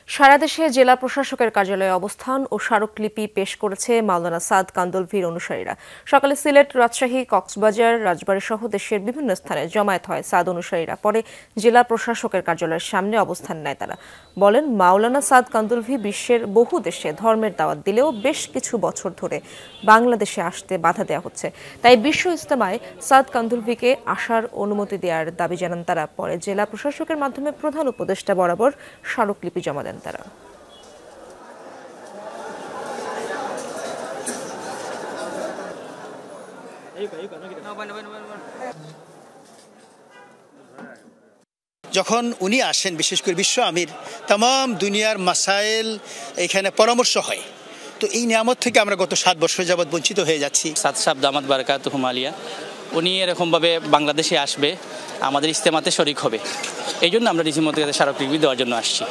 সারা দেশে জেলা প্রশাসকের কার্যালয়ে অবস্থান ও স্মারকলিপি পেশ করেছে মাওলানা সাদ কান্দলভির অনুসারীরা। সকালে সিলেট, রাজশাহী, কক্সবাজার, রাজবাড়ী সহ দেশের বিভিন্ন স্থানে জমায়েত হয় সাদ অনুসারীরা। পরে জেলা প্রশাসকের কার্যালয়ের সামনে অবস্থান নেয় তারা। বলেন, মাওলানা সাদ কান্দলভি বিশ্বের বহু দেশে ধর্মের দাওয়াত দিলেও বেশ কিছু বছর ধরে বাংলাদেশে আসতে বাধা দেওয়া হচ্ছে। তাই বিশ্ব ইজতেমায় সাদ কান্দলভিকে আসার অনুমতি দেওয়ার দাবি জানান তারা। পরে জেলা প্রশাসকের মাধ্যমে প্রধান উপদেষ্টা বরাবর স্মারকলিপি জমা দেন তারা। যখন উনি আসেন, বিশেষ করে বিশ্ব আমির, তাম দুনিয়ার মাসাইল এখানে পরামর্শ হয়। তো এই নিয়ামত থেকে আমরা গত 7 বছর যাবৎ বঞ্চিত হয়ে যাচ্ছি। সাদ সাহেব দামাত বারাকাতুহু আলিয়া, উনি এরকমভাবে বাংলাদেশে আসবে, আমাদের ইজতেমাতে শরিক হবে। এই জন্য আমরা রীতিমতো স্মারকলিপি দেওয়ার জন্য আসছি।